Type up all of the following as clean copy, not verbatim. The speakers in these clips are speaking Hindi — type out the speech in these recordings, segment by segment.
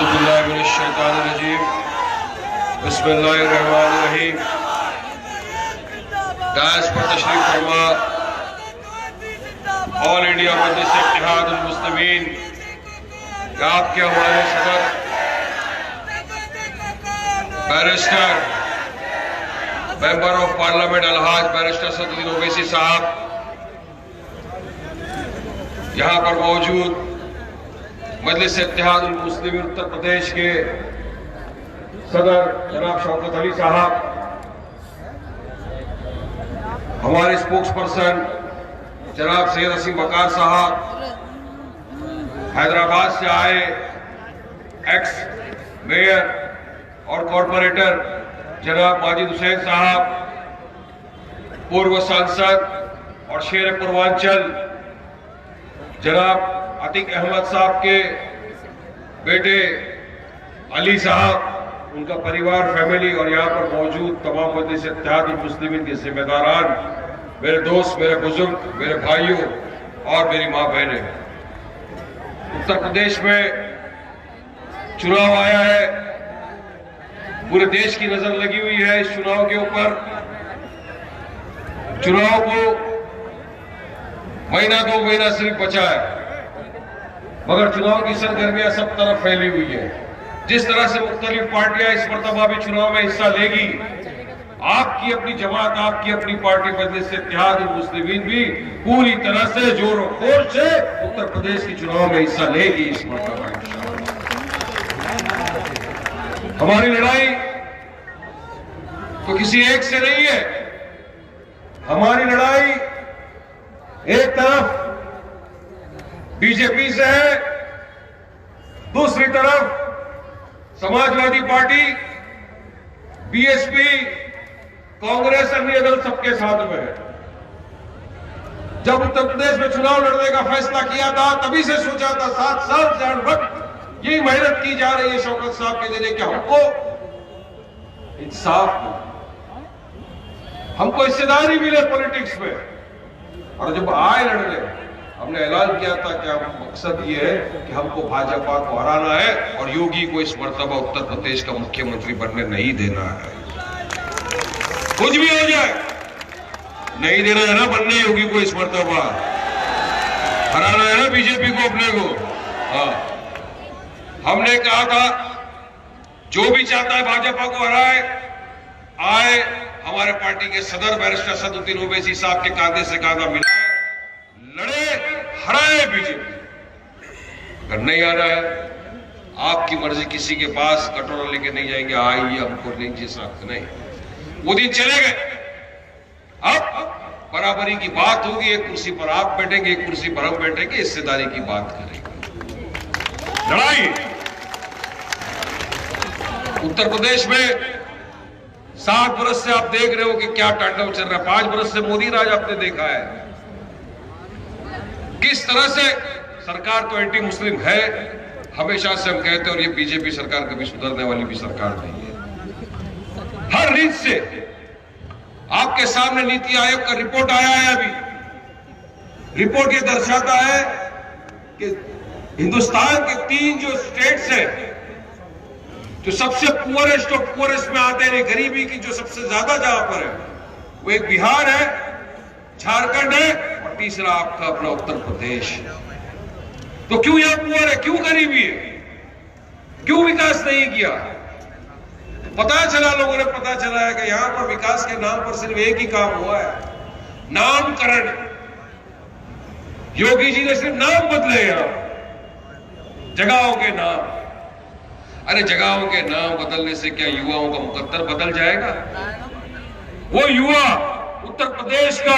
औज़ुबिल्लाहिमिनश्शैतानिर्रजीम बिस्मिल्लाहिर्रहमानिर्रहीम। डायस पर तशरीफ फरमा ऑल इंडिया मजलिस इत्तेहादुल मुस्लिमीन आपके हमारे सदर बैरिस्टर मेंबर ऑफ पार्लियामेंट अलहाज बैरिस्टर सदरुद्दीन ओवैसी साहब, यहाँ पर मौजूद मजलिस इत्तेहादुल मुस्लिमीन उत्तर प्रदेश के सदर जनाब शौकत अली साहब, हमारे स्पोक्स पर्सन जनाब सैयद असीम वकार साहब, हैदराबाद से आए एक्स मेयर और कॉरपोरेटर जनाब माजिद हुसैन साहब, पूर्व सांसद और शेर पूर्वांचल जनाब अतीक अहमद साहब के बेटे अली साहब, उनका परिवार फैमिली और यहाँ पर मौजूद तमाम मजलिस इत्तेहादुल मुस्लिमीन के जिम्मेदारान, मेरे दोस्त, मेरे बुजुर्ग, मेरे भाइयों और मेरी माँ बहनें। उत्तर प्रदेश में चुनाव आया है, पूरे देश की नजर लगी हुई है इस चुनाव के ऊपर। चुनाव को महीना 2 महीना सिर्फ बचा है, मगर चुनाव की सरगर्मियां सब तरफ फैली हुई है। जिस तरह से मुख्तलिफ पार्टियां इस मर्तबा भी चुनाव में हिस्सा लेगी, आपकी अपनी जमात, आपकी अपनी पार्टी मजलिस इत्तेहादुल मुस्लिमीन भी पूरी तरह से जोर और खोर से उत्तर प्रदेश की चुनाव में हिस्सा लेगी इस मर्तबा इंशाअल्लाह। हमारी लड़ाई तो किसी एक से नहीं है, हमारी लड़ाई एक तरफ बीजेपी से है, दूसरी तरफ समाजवादी पार्टी, बीएसपी, कांग्रेस, अन्य दल सबके साथ में है। जब उत्तर प्रदेश में चुनाव लड़ने का फैसला किया था, तभी से सोचा था 7 साल से हर वक्त यही मेहनत की जा रही है शौकत साहब के लिए कि हमको इंसाफ मिले, हमको हिस्सेदारी मिले पॉलिटिक्स में। और जब आए लड़ने, हमने ऐलान किया था कि हम मकसद ये है कि हमको भाजपा को हराना है और योगी को इस मर्तबा उत्तर प्रदेश का मुख्यमंत्री बनने नहीं देना है। कुछ भी हो जाए नहीं देना है ना बनने योगी को इस मर्तबा, हराना है ना बीजेपी को अपने को। हाँ, हमने कहा था जो भी चाहता है भाजपा को हराए, आए हमारे पार्टी के सदर बैरिस्टर सदरुद्दीन ओवैसी साहब के कांधे से कांधा मिलाए, लड़े, हराए बीजेपी। अगर नहीं आ रहा है, आपकी मर्जी, किसी के पास कटोरा लेके नहीं जाएंगे, आइए हमको नहीं जी साहब, नहीं, वो दिन चले गए। अब बराबरी की बात होगी, एक कुर्सी पर आप बैठेंगे, एक कुर्सी पर हम बैठेंगे, हिस्सेदारी की बात करेंगे। लड़ाई उत्तर प्रदेश में 7 बरस से आप देख रहे हो कि क्या तांडव चल रहा है। 5 बरस से मोदी राज आपने देखा है, किस तरह से सरकार तो एंटी मुस्लिम है, हमेशा से हम कहते हैं, और ये बीजेपी सरकार कभी सुधरने वाली भी सरकार नहीं है। हर रीत से आपके सामने नीति आयोग का रिपोर्ट आया है अभी। रिपोर्ट ये दर्शाता है कि हिंदुस्तान के 3 जो स्टेट्स हैं, जो सबसे पुअरेस्ट और पुअरेस्ट में आते हैं, गरीबी की जो सबसे ज्यादा जहां पर है, वो एक बिहार है, झारखंड है और तीसरा आपका अपना उत्तर प्रदेश। तो क्यों यहां पुअर है, क्यों गरीबी है, क्यों विकास नहीं किया? पता चला, लोगों ने पता चला है कि यहां पर विकास के नाम पर सिर्फ एक ही काम हुआ है, नामकरण। योगी जी ने सिर्फ नाम बदले, यहां जगहों के नाम। अरे जगहों के नाम बदलने से क्या युवाओं का मुकद्दर बदल जाएगा? वो युवा उत्तर प्रदेश का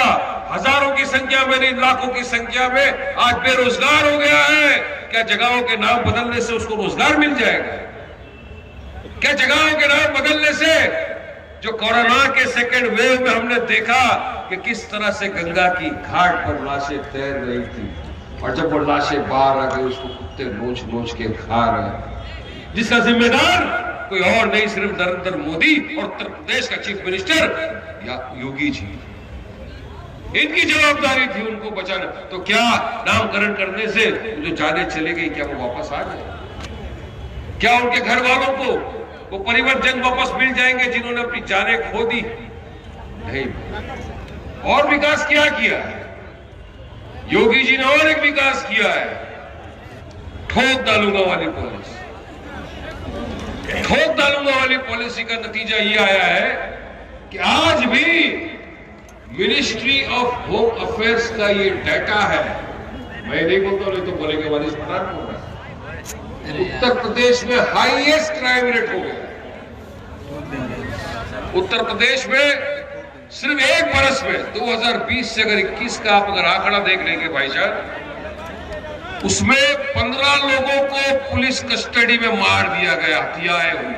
हजारों की संख्या में नहीं, लाखों की संख्या में आज बेरोजगार हो गया है। क्या जगहों के नाम बदलने से उसको रोजगार मिल जाएगा? क्या जगहों के नाम बदलने से, जो कोरोना के सेकेंड वेव में हमने देखा कि किस तरह से गंगा की घाट पर लाशें तैर रही थी, और जब वो लाशें बाहर आ गई, उसको कुत्ते नोच नोच के खा रहे, जिसका जिम्मेदार कोई और नहीं, सिर्फ नरेंद्र मोदी और उत्तर प्रदेश का चीफ मिनिस्टर या योगी जी। इनकी जवाबदारी थी उनको बचाना। तो क्या नामकरण करने से जो जाने चले गई, क्या वो वापस आ गए? क्या उनके घर वालों को वो परिवर्तन वापस मिल जाएंगे जिन्होंने अपनी जानें खो दी? नहीं। और विकास क्या किया है योगी जी ने? और एक विकास किया है, ठोक डालूंगा वाली पॉलिसी। ठोक डालूंगा वाली पॉलिसी का नतीजा ये आया है कि आज भी मिनिस्ट्री ऑफ होम अफेयर्स का ये डाटा है, मैं नहीं बोलता, नहीं तो बोलेंगे वाली पठान बोल रहा है, उत्तर प्रदेश में हाईएस्ट क्राइम रेट हो गया। उत्तर प्रदेश में सिर्फ एक बरस में 2020 से अगर 21 का आप अगर आंकड़ा देख लेंगे भाई साहब, उसमें 15 लोगों को पुलिस कस्टडी में मार दिया गया, हत्याएं हुई।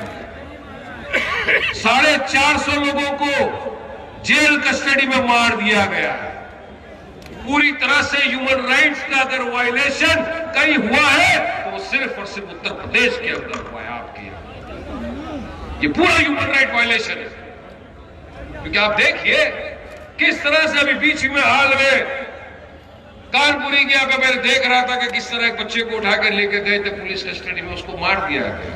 450 लोगों को जेल कस्टडी में मार दिया गया है। पूरी तरह से ह्यूमन राइट्स का अगर वायलेशन कहीं हुआ है तो वो सिर्फ और सिर्फ उत्तर प्रदेश के अंदर हुआ है आपके यहाँ। ये पूरा ह्यूमन राइट वायलेशन है। क्योंकि आप देखिए किस तरह से अभी बीच में हाल में कानपुरी गया पे मैं देख रहा था कि किस तरह एक बच्चे को उठा कर लेके गए थे पुलिस कस्टडी में, उसको मार दिया गया।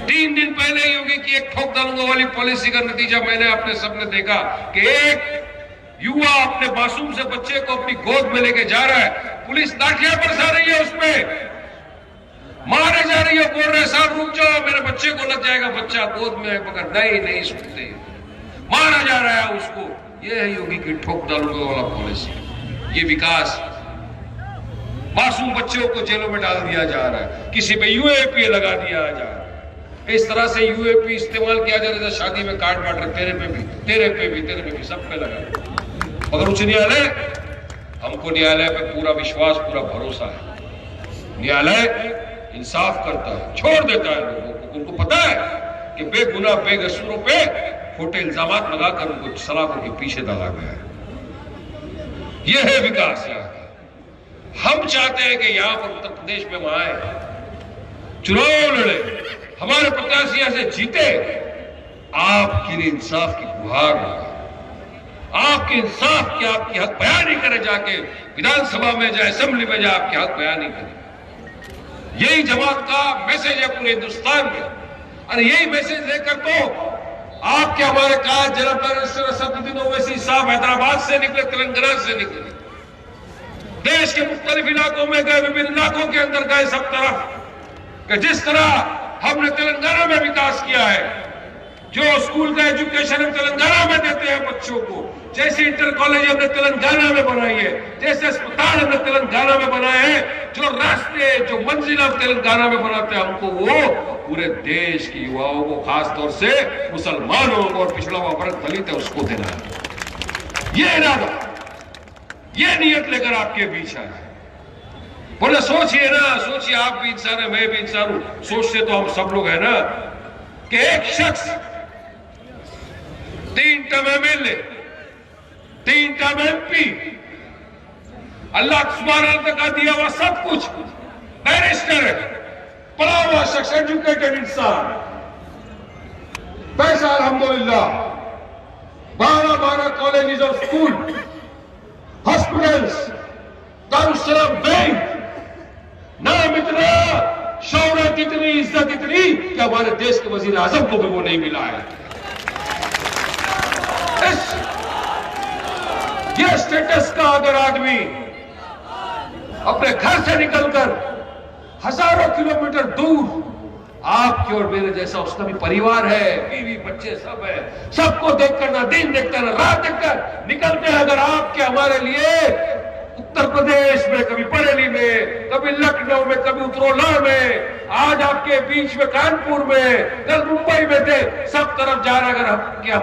3 दिन पहले योगी की एक ठोक डालूंगा वाली पॉलिसी का नतीजा मैंने अपने सामने देखा कि एक युवा अपने मासूम से बच्चे को अपनी गोद में लेके जा रहा है, पुलिस लाठियां बरसा रही है, उसमें मारे जा रही है, बोल रहे साहब रुक जाओ मेरे बच्चे को लग जाएगा, बच्चा गोद में है, मगर नहीं सुनते, मारा जा रहा है उसको। यह है योगी की ठोक डालूंगा वाला पॉलिसी। ये विकास, मासूम बच्चों को जेलों में डाल दिया जा रहा है, किसी पे यूएपी लगा दिया जा रहा है। इस तरह से यूएपी इस्तेमाल किया जा रहा है, शादी में कार्ड बांट रहे, तेरे पे भी, तेरे पे भी, तेरे पे भी, सब पे लगा। मगर उच्च न्यायालय, हमको न्यायालय पे पूरा विश्वास, पूरा भरोसा है। न्यायालय इंसाफ करता है, छोड़ देता है लोगों को। उनको पता है कि बेगुनाह बेकसूरों पे खोटे इल्जाम लगाकर उनको सलाखों के पीछे डाला गया है। यह है विकास यहाँ का। हम चाहते हैं कि यहाँ पर उत्तर प्रदेश में हम आए, चुनाव लड़े, हमारे प्रत्याशी यहाँ से जीते, आपके लिए इंसाफ की गुहार होगा, आपके इंसाफ की, आपकी हक बयानी करे, जाके विधानसभा में जाए, असेंबली में जाए, आपके हक बयानी करे। यही जमात का मैसेज है पूरे हिंदुस्तान में। और यही मैसेज लेकर तो आपके हमारे कहा जनाब बैरिस्टर असदुद्दीन ओवैसी साहब हैदराबाद से निकले, तेलंगाना से निकले, देश के मुख्तलिफ इलाकों में गए, विभिन्न इलाकों के अंदर गए, सब तरफ, कि जिस तरह हमने तेलंगाना में विकास किया है, जो स्कूल का एजुकेशन हम तेलंगाना में देते हैं बच्चों को, जैसे इंटर कॉलेज हमने तेलंगाना में बनाई है, जैसे अस्पताल हमने तेलंगाना में बनाए हैं, जो रास्ते, जो मंजिल हम तेलंगाना में बनाते हैं, हमको वो पूरे देश के युवाओं को, खास तौर से मुसलमानों को और पिछड़ा हुआ वर्ग दलित है उसको देना है। ये इरादा, ये नियत लेकर आपके बीच आए। बोले सोचिए ना, सोचिए, आप भी इंसान है, मैं भी इंसान हूं, सोचते तो हम सब लोग हैं ना, कि एक शख्स 3 टर्म एमएलए, 3 टर्म एमपी, अल्लाह सुब्हानहू का दिया हुआ सब कुछ, बैरिस्टर है, पढ़ा हुआ शख्स, एजुकेटेड इंसान, पैसा अल्हम्दुलिल्लाह, 12 कॉलेजेस और स्कूल, हॉस्पिटल्स, दारुस्सलाम बैंक, नाम इतना, शौहरत इतनी, इज्जत इतनी कि हमारे देश के वजीर आजम को भी वो नहीं मिला है। ये स्टेटस का अगर आदमी अपने घर से निकलकर हजारों किलोमीटर दूर, आपके और मेरे जैसा उसका भी परिवार है, बीवी बच्चे सब है, सबको देखकर, ना दिन देखकर ना रात देखकर निकलते हैं, अगर आपके हमारे लिए उत्तर प्रदेश में, कभी बरेली में, कभी लखनऊ में, कभी उतरौला में, आज आपके बीच में कानपुर में, कल मुंबई में थे, सब तरफ जा रहा है। अगर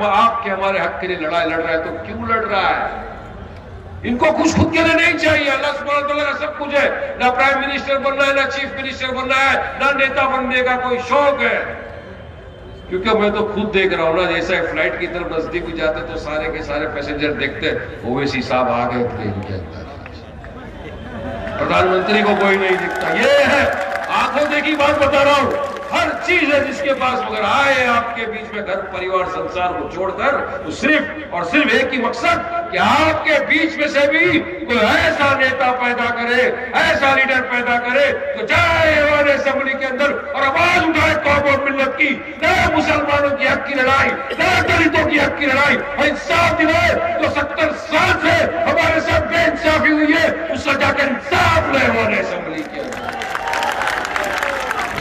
आपके हमारे हक के लिए लड़ाई लड़ रहा है तो क्यों लड़ रहा है? इनको कुछ खुद के लिए नहीं चाहिए, अल्लाह सुब्हानहू तआला का सब कुछ है, ना प्राइम मिनिस्टर बनना है, ना चीफ मिनिस्टर बनना है, ना नेता बनने का कोई शौक है। क्योंकि मैं तो खुद देख रहा हूं ना, जैसा फ्लाइट की तरफ नजदीक भी जाते तो सारे के सारे पैसेंजर देखते ओवैसी साहब आ गए प्लेन के अंदर, प्रधानमंत्री को कोई नहीं दिखता। ये है आंखों देखी बात बता रहा हूं, हर चीज है जिसके पास, मगर आए आपके बीच में घर परिवार संसार को छोड़कर, तो सिर्फ और सिर्फ एक ही मकसद कि आपके बीच में से भी कोई ऐसा नेता पैदा करे, ऐसा लीडर पैदा करे तो जाए हमारे असेंबली के अंदर की लड़ाई और इंसाफ दिलाए। तो 70 साल से हमारे साथ बेइंसाफी हुई है, उस सजा का इंसाफ नहीं हुआ असेंबली के अंदर।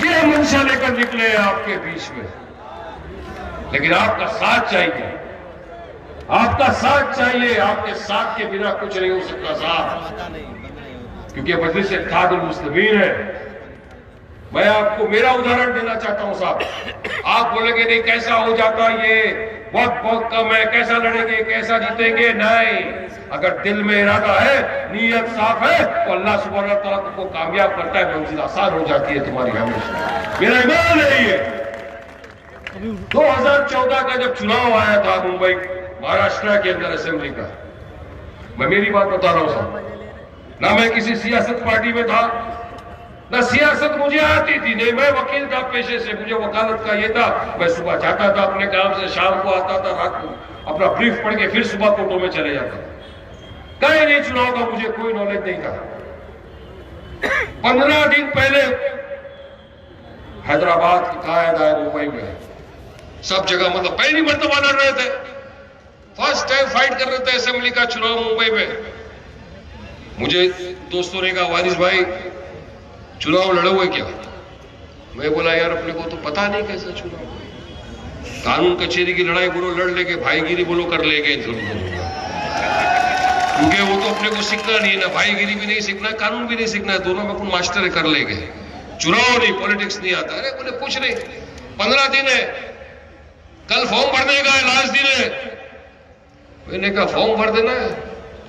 ये मंशा लेकर निकले हैं आपके बीच में, लेकिन आपका साथ चाहिए, आपका साथ चाहिए। आपके साथ के बिना कुछ नहीं हो सकता साहब, क्योंकि मजलिस इत्तेहादुल मुस्लिमीन है। मैं आपको मेरा उदाहरण देना चाहता हूं साहब। आप बोलेंगे नहीं कैसा हो जाता, ये वक्त बहुत कम है, कैसा लड़ेंगे, कैसा जीतेंगे। नहीं, अगर दिल में इरादा है, नीयत साफ है, तो अल्लाह सुब्हानहू व तआला तुमको कामयाब करता है, मंजिल आसान हो जाती है तुम्हारी हमेशा। मेरा ईमान है ये। 2014 का जब चुनाव आया था मुंबई महाराष्ट्र के अंदर असेंबली का, मैं मेरी बात बता रहा हूं साहब, ना मैं किसी सियासत पार्टी में था, ना सियासत मुझे आती थी, नहीं मैं वकील था पेशे से, मुझे वकालत का ये था। मैं सुबह जाता था अपने काम से, शाम को आता था, रात को अपना ब्रीफ पढ़ के फिर सुबह कोर्टों में चले जाता था। कहीं नहीं चुनाव का मुझे कोई नॉलेज नहीं था। 15 दिन पहले हैदराबाद की कायद आए मुंबई में, सब जगह मतलब पहली मर्तबा लड़ रहे थे, फर्स्ट टाइम फाइट कर रहे थे असेंबली का चुनाव मुंबई में। मुझे दोस्तों ने कहा वारिस भाई चुनाव लड़ोगे क्या? मैं बोला यार अपने को तो पता नहीं कैसा चुनाव, कानून कचहरी की लड़ाई बोलो लड़ लेंगे, भाईगिरी बोलो कर लेंगे, क्योंकि वो तो अपने को सीखना नहीं है ना, भाईगिरी भी नहीं सीखना, कानून भी नहीं सीखना है, दोनों में अपन मास्टर कर लेंगे, चुनाव नहीं, पॉलिटिक्स नहीं आता। अरे बोले कुछ नहीं, 15 दिन है, कल फॉर्म भरने का है, लास्ट दिन है। मैंने कहा फॉर्म भर देना है,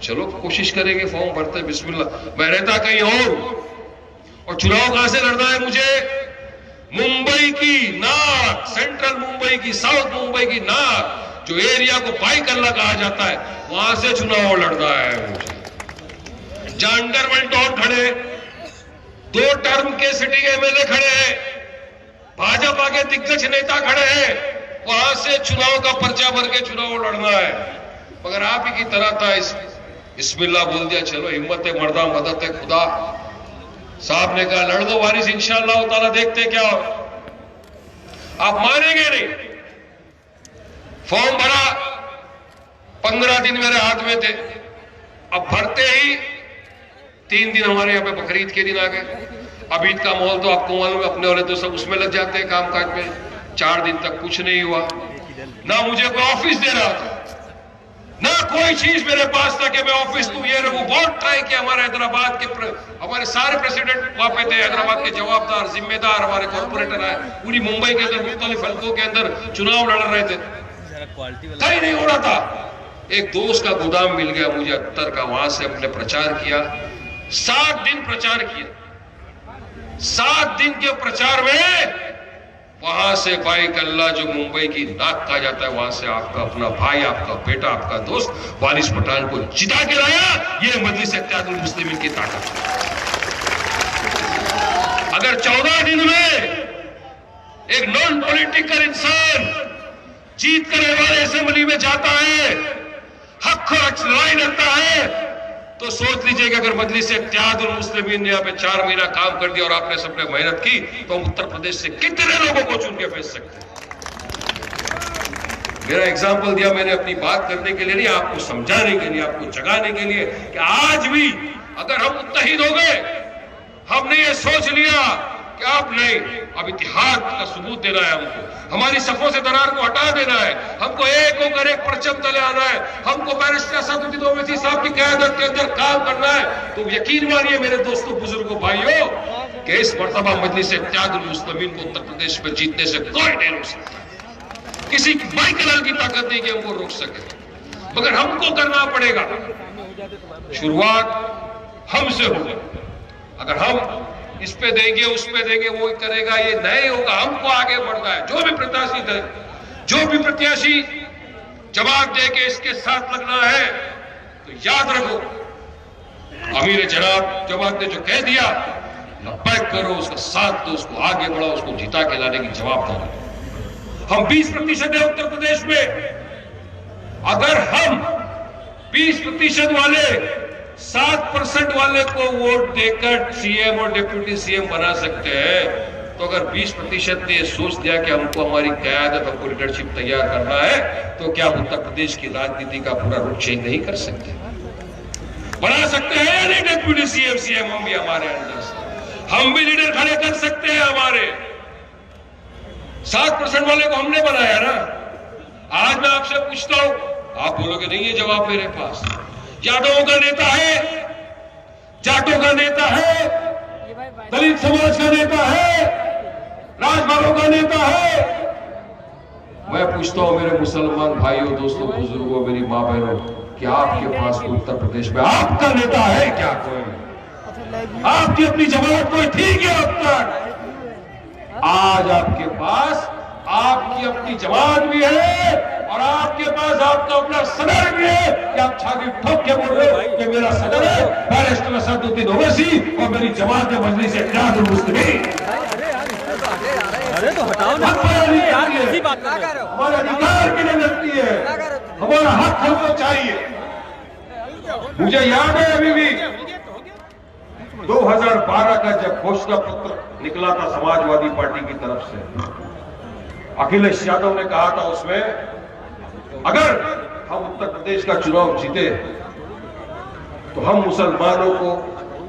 चलो कोशिश करेंगे, फॉर्म भरते बिस्मिल्लाह। मैं रहता कहीं और चुनाव कहां से लड़ना है मुझे? मुंबई की नाक, सेंट्रल मुंबई की, साउथ मुंबई की नाक, जो एरिया को बाईकल्ला कहा जाता है, वहां से चुनाव लड़ना है मुझे। जहां अंडरवर्ल्ड डॉन खड़े, 2 टर्म के सिटिंग एमएलए खड़े हैं, भाजपा के दिग्गज नेता खड़े हैं, वहां से चुनाव का पर्चा भर के चुनाव लड़ना है। मगर आप ही की तरह था, बिस्मिल्लाह बोल दिया, चलो हिम्मत है मर्दा, मदद है खुदा। साहब ने कहा लड़ दो वारिस, इंशाअल्लाह ताला देखते क्या हो। आप मानेंगे नहीं, फॉर्म भरा, 15 दिन मेरे हाथ में थे। अब भरते ही 3 दिन हमारे यहाँ पे बकरीद के दिन आ गए। अब ईद का माहौल तो आपको मालूम है, अपने वाले तो सब उसमें लग जाते हैं काम काज में। 4 दिन तक कुछ नहीं हुआ, ना मुझे कोई ऑफिस दे रहा था, ना कोई चीज मेरे पास था कि मैं ऑफिस दूं, ये वो बहुत ट्राई किया। हमारे हैदराबाद के हमारे सारे प्रेसिडेंट वहां पे थे, हैदराबाद के जवाबदार जिम्मेदार हमारे कॉर्पोरेटर आए, पूरी मुंबई के अंदर मुख्तलिफ हल्कों के अंदर चुनाव लड़ रहे थे, कहीं नहीं हो रहा था। एक दोस्त का गोदाम मिल गया मुझे अत्तर का, वहां से अपने प्रचार किया, 7 दिन प्रचार किया। 7 दिन के प्रचार में वहां से बाईकल्ला, जो मुंबई की नाक कहा जाता है, वहां से आपका अपना भाई, आपका बेटा, आपका दोस्त वारिस पठान को जिता के लाया। ये मजलिस इत्तेहादुल मुस्लिमीन की ताकत है। अगर 14 दिन में एक नॉन पॉलिटिकल इंसान जीत कर हमारे असेंबली में जाता है, हक और लड़ाई लड़ता है, तो सोच लीजिए कि अगर मजलिस इत्तेहादुल मुस्लिमीन ने यहाँ पे 4 महीना काम कर दिया और आपने सबने मेहनत की, तो हम उत्तर प्रदेश से कितने लोगों को चुन के भेज सकते हैं। मेरा एग्जाम्पल दिया मैंने अपनी बात करने के लिए नहीं, आपको समझाने के लिए, आपको जगाने के लिए कि आज भी अगर हम मुत्तहिद हो गए, हमने ये सोच लिया कि अब नहीं, अब इतिहाद का सबूत देना है, हमको हमारी सफों से दरार को हटा देना है, हमको एक होकर एक परचम तले आना है, हमको बैरिस्टर असदुद्दीन ओवैसी साहब की क़यादत के अंदर काम करना है। तो यकीन मानिए मेरे दोस्तों, बुजुर्गों, भाइयों, कि इस मर्तबा मजलिस इत्तेहादुल मुस्लिमीन को उत्तर प्रदेश में जीतने से कोई नहीं रोक सकता। किसी बाईकलाल की ताकत नहीं कि हमको रोक सके, मगर हमको करना पड़ेगा। शुरुआत हमसे होगी। अगर हम इस पे देंगे, उस पे देंगे, वो करेगा, ये नहीं होगा। हमको आगे बढ़ना है। जो भी प्रत्याशी दे, जो भी प्रत्याशी जवाब दे के इसके साथ लगना है, तो याद रखो, अमीर जनाब जवाब ने जो कह दिया, लब्बैक करो, उसका साथ दो, उसको आगे बढ़ाओ, उसको जिता के लाने की जवाबदारी। हम 20% है उत्तर प्रदेश में। अगर हम 20% वाले 7% वाले को वोट देकर सीएम और डिप्टी सीएम बना सकते हैं, तो अगर 20% ने सोच लिया कि हमको हमारी क़यादत, हमको लीडरशिप तैयार करना है, तो क्या उत्तर प्रदेश की राजनीति का पूरा रुख चेंज नहीं कर सकते? बना सकते हैं या नहीं? डेप्यूटी सीएम सीएम हम भी हमारे अंदर से, हम भी लीडर खड़े कर सकते हैं। हमारे 7% वाले को हमने बनाया ना। आज मैं आपसे पूछता हूं, आप बोलोगे नहीं ये जवाब मेरे पास। यादवों का नेता है, जाटों का नेता है, दलित समाज का नेता है, राजभरों का नेता है। मैं पूछता हूं मेरे मुसलमान भाइयों, दोस्तों, बुजुर्गों, मेरी मां बहनों, कि आपके पास उत्तर प्रदेश में आपका नेता है क्या? कोई आपकी अपनी जमात कोई थी क्या अब तक? आज आपके पास आपकी अपनी जमात भी है और आपके पास आपका अपना सदर भी है। कि आप छाती ठोक के बोल रहे हो कि मेरा सदर है बैरिस्टर असदुद्दीन ओवैसी और मेरी जमात मजलिस इत्तेहादुल मुस्लिमीन। अरे तो हटाओ ना, हमारे अधिकार के लिए लड़ती है, हमारा हक हमको चाहिए। मुझे याद है अभी भी 2012 का जब घोषणा पत्र निकला था समाजवादी पार्टी की तरफ से, अखिलेश यादव ने कहा था उसमें, अगर हम उत्तर प्रदेश का चुनाव जीते तो हम मुसलमानों को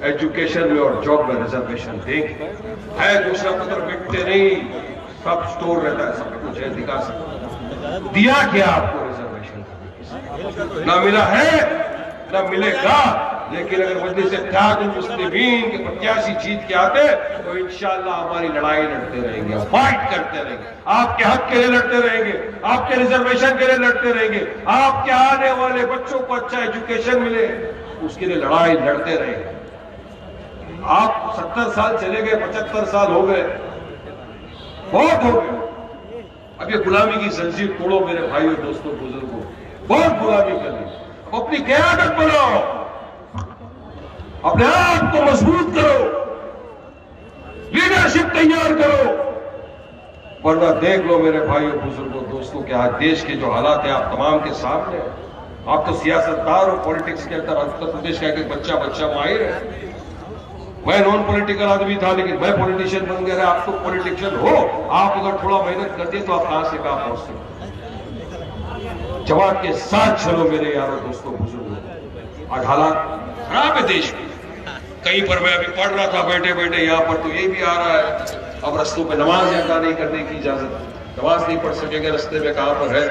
एजुकेशन में और जॉब में रिजर्वेशन देंगे। है घोषणा पत्र मिटते नहीं, सब स्टोर रहता है, सब कुछ है, दिखा सकते। दिया क्या आपको रिजर्वेशन? ना मिला है ना मिलेगा। लेकिन अगर मजलिस इत्तेहादुल मुस्लिमीन के प्रत्याशी जीत के आते तो इंशाअल्लाह हमारी लड़ाई लड़ते रहेंगे, फाइट करते रहेंगे, आपके हक के लिए लड़ते रहेंगे, आपके रिजर्वेशन के लिए लड़ते रहेंगे, आपके आने वाले बच्चों को अच्छा एजुकेशन मिले उसके लिए लड़ाई लड़ते रहेंगे। आप 70 साल चले गए, 75 साल हो गए, बहुत हो गए। अब ये गुलामी की जंजीर तोड़ो मेरे भाइयों, दोस्तों, बुजुर्गों, बहुत गुलामी कर ली। अपनी क़यादत बनाओ, अपने आप को मजबूत करो, लीडरशिप तैयार करो, वरना देख लो मेरे भाइयों, बुजुर्गों, दोस्तों, कि आज देश के जो हालात है आप तमाम के सामने। आप तो सियासतदान और पॉलिटिक्स के अंदर उत्तर प्रदेश का एक बच्चा माहिर है। मैं नॉन पॉलिटिकल आदमी था, लेकिन मैं पॉलिटिशियन बन गया। आप तो पॉलिटिशियन हो, आप अगर थोड़ा मेहनत करते तो आप कहां से कहां पहुंच सकते। जवाब के साथ चलो मेरे यारों, दोस्तों, बुजुर्गों। आज हालात खराब है देश में। कहीं पर मैं अभी पढ़ रहा था बैठे बैठे, यहां पर तो ये भी आ रहा है, अब रस्तों पे नमाज अदा नहीं करने की इजाजत, नमाज नहीं पढ़ सकेंगे रस्ते में, कहां पर है?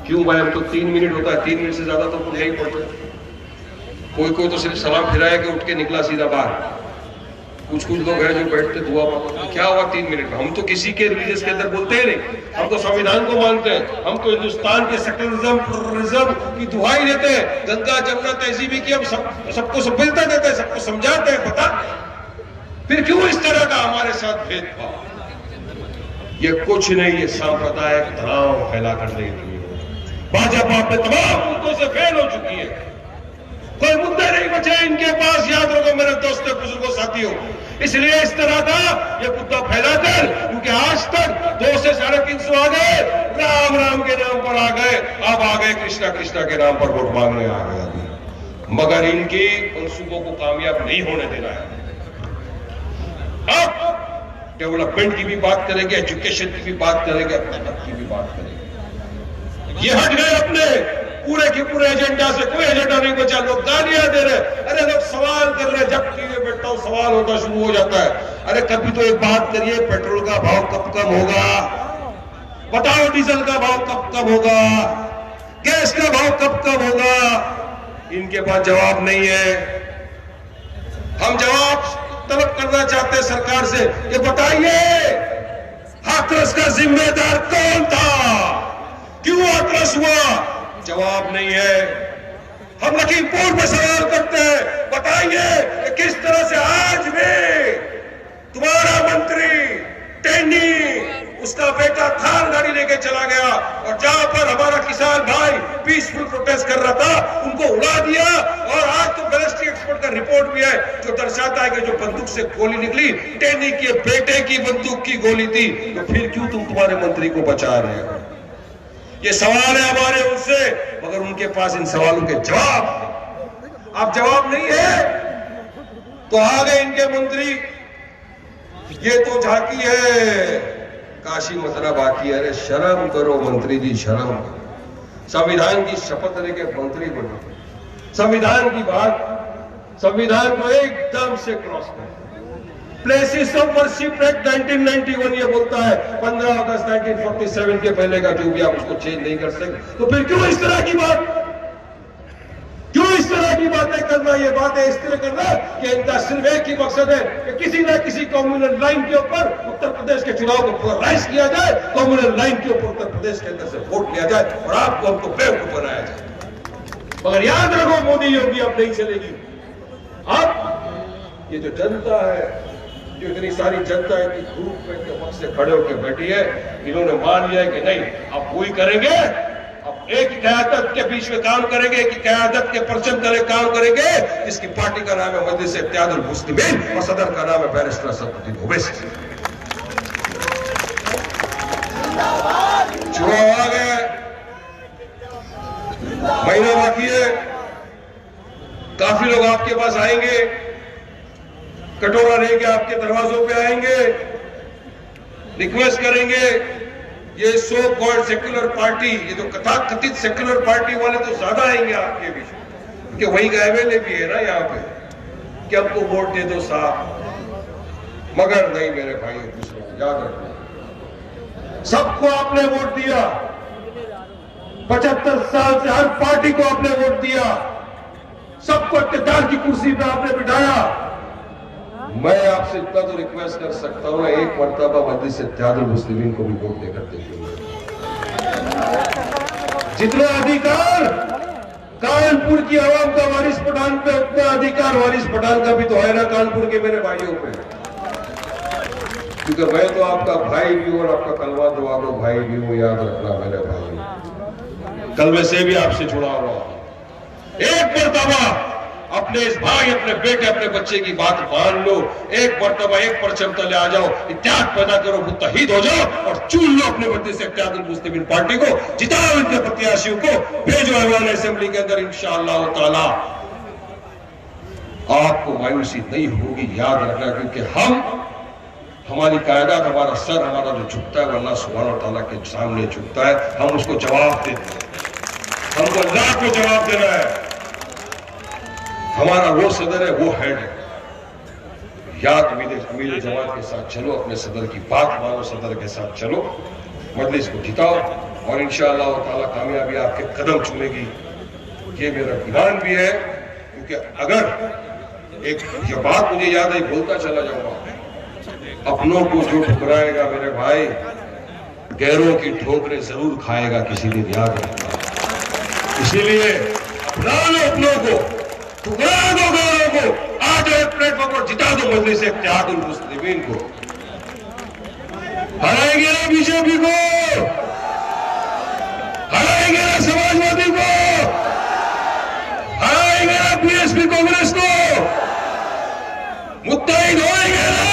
क्यों भाई? हम तो 3 मिनट होता है, 3 मिनट से ज्यादा तो नहीं पढ़ते। कोई तो सिर्फ सलाम फिराया के उठ के निकला सीधा बाहर। कुछ लोग हैं जो बैठते दुआ मांगते, क्या हुआ 3 मिनट में? हम तो किसी के रिलीजियस के अंदर बोलते ही नहीं, हम तो संविधान को मानते हैं, हम तो हिंदुस्तान के सेक्युलरिज्म प्लुरलिज्म की दुहाई देते हैं, गंगा जमुना तहजीबी की हम सबको सभ्यता देते हैं, सबको समझाते हैं, पता। फिर क्यों इस तरह का हमारे साथ भेदभाव? ये कुछ नहीं, ये सांप्रदायिक तनाव फैला करने के लिए भाजपा अपने तमाम मुद्दों से फेल हो चुकी है। कोई मुद्दे नहीं बचे इनके पास, याद रखो मेरे दोस्तों, बुजुर्गों, साथियों। इसलिए इस तरह का ये मुद्दा फैलाकर, क्योंकि आज तक 200 से 350 आ गए, राम राम के नाम पर आ गए, अब आ गए कृष्णा कृष्णा के नाम पर वोट मांगने आ गए अभी। मगर इनकी मंसूबों को कामयाब नहीं होने देना है। अब डेवलपमेंट की भी बात करेंगे, एजुकेशन की भी बात करेंगे, अपने हक की भी बात करेंगे। ये हट गए अपने पूरे के पूरे एजेंडा से, कोई एजेंडा नहीं बचा। लोग गालियां दे रहे, अरे लोग सवाल कर रहे, जब टीवी बैठता हूं सवाल होता शुरू हो जाता है। अरे कभी तो एक बात करिए, पेट्रोल का भाव कब कम होगा? बताओ, डीजल का भाव कब कम होगा? गैस का भाव कब कम होगा? इनके पास जवाब नहीं है। हम जवाब तलब करना चाहते हैं सरकार से, ये बताइए हाथरस का जिम्मेदार कौन था? क्यों हाथरस हुआ? जवाब नहीं है। हम लखीमपुर में सवाल करते हैं, बताइए कि किस तरह से आज भी तुम्हारा मंत्री टेनी उसका बेटा थार गाड़ी लेके चला गया और जहां पर हमारा किसान भाई पीसफुल प्रोटेस्ट कर रहा था उनको उड़ा दिया। और आज तो बैलिस्टिक एक्सपर्ट का रिपोर्ट भी है जो दर्शाता है कि जो बंदूक से गोली निकली टेनी के बेटे की बंदूक की गोली थी। तो फिर क्यों तुम तुम्हारे मंत्री को बचा रहे हो? ये सवाल है हमारे उनसे, मगर उनके पास इन सवालों के जवाब, अब जवाब नहीं है तो आ गए इनके मंत्री ये तो झांकी है, काशी मथुरा बाकी है। अरे शर्म करो मंत्री जी, शर्म करो। संविधान की शपथ लेके मंत्री बनो, संविधान की बात, संविधान को एकदम से क्रॉस कर। प्लेसेस ऑफ वर्शिप एक्ट 1991 ये बोलता है 15 अगस्त 1947 के पहले का जो भी आप उसको चेंज नहीं कर सकते। तो फिर क्यों इस तरह की बात, क्यों इस तरह की बातें करना? ये बातें इस तरह करना कि इनका सिर्फ एक ही मकसद है कि किसी न किसी कम्युनल लाइन के ऊपर उत्तर प्रदेश के चुनाव को पोलराइज किया जाए, कम्युनल लाइन के ऊपर उत्तर प्रदेश के अंदर से वोट लिया जाए और आपको हमको बेवकूफ बनाया जाए। मगर याद रखो मोदी योगी अब नहीं चलेगी। अब ये जो जनता है, जो इतनी सारी जनता है कि धूप में के वक्त से खड़े होकर बैठी है, इन्होंने मान लिया है कि नहीं अब वही करेंगे, अब एक क़यादत के बीच में काम करेंगे, एक क़यादत के परचम तले काम करेंगे, जिसकी पार्टी का नाम है मजलिस इत्तेहादुल मुस्लिमीन और सदर का नाम है बैरिस्टर असदुद्दीन ओवैसी। चुनाव आ गए, महीना बाकी है, काफी लोग आपके पास आएंगे, कटोरा लेके आपके दरवाजों पे आएंगे, रिक्वेस्ट करेंगे। ये सो कॉल्ड सेक्युलर पार्टी, ये जो कथित सेक्युलर पार्टी वाले तो ज्यादा आएंगे आपके बीच, क्योंकि वही का एमएलए भी है ना यहाँ पे कि हमको वोट दे दो साहब। मगर नहीं मेरे भाई, याद रखना, सबको आपने वोट दिया, 75 साल से हर पार्टी को आपने वोट दिया, सबको इत्तेदार की कुर्सी पे आपने बिठाया। मैं आपसे इतना तो रिक्वेस्ट कर सकता हूं ना, एक मर्तबा मजलिस इत्तेहादुल मुस्लिमीन को भी वोट देकर देखिए। जितना अधिकार कानपुर की आवाम का वारिस पठान पे, उतना अधिकार वारिस पठान का भी तो है ना कानपुर के मेरे भाइयों पे। क्योंकि मैं तो आपका भाई भी हूं और आपका कलमा दुआगो भाई भी हूं, याद रखना मेरे भाई। कल में से भी आपसे जुड़ा हुआ, एक मर्तबा अपने इस भाई, अपने बेटे, अपने बच्चे की बात मान लो, एक मर्तबा एक परचम तले आ जाओ, इत्तेहाद पैदा करो, मुत्तहिद हो जाओ और चुन लो अपने मजलिस इत्तेहादुल मुस्लिमीन पार्टी को, जिताओ इनके प्रत्याशियों को, भेजो ऐवान असेंबली के अंदर, इंशाअल्लाह ताला आपको मायूसी नहीं होगी। याद रखना, क्योंकि हमारी कायदात, हमारा सर, हमारा जो झुकता है वो अल्लाह सुब्हानहू व तआला के सामने झुकता है, हम उसको जवाब देते हैं, हमको अल्लाह को जवाब देना है। हमारा वो सदर है, वो हेड है। याद अमीर जमात के साथ चलो, अपने सदर की बात मानो, सदर के साथ चलो, मजलिस को जिताओ और इंशाअल्लाह ताला कामयाबी आपके कदम चूमेगी, ये मेरा ईमान भी है। क्योंकि अगर एक ये बात मुझे याद है, बोलता चला जाऊंगा, अपनों को जो ठुकराएगा मेरे भाई, गैरों की ठोकरें जरूर खाएगा किसी दिन, याद रखना। इसीलिए अपना लो अपनों को, ठुकरा दो गैरों को, आज एक प्लेटफॉर्म पर जिता दो मजलिस इत्तेहादुल मुस्लिमीन को। हराएंगे ना बीजेपी को, हराएंगे ना समाजवादी को, हराएंगे ना बीएसपी कांग्रेस को, मुत्तहिद होएंगे ना,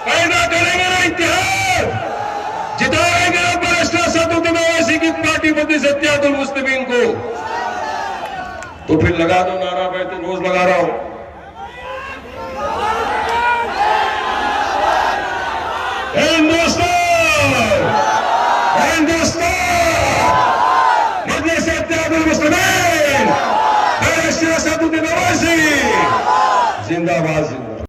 पैदा करेंगे ना इत्तेहाद, जिताएंगे ना बैरिस्टर असदुद्दीन ओवैसी की पार्टी मजलिस इत्तेहादुल मुस्लिमीन को। तो फिर लगा दो नारा, मैं तो रोज लगा रहा हूं,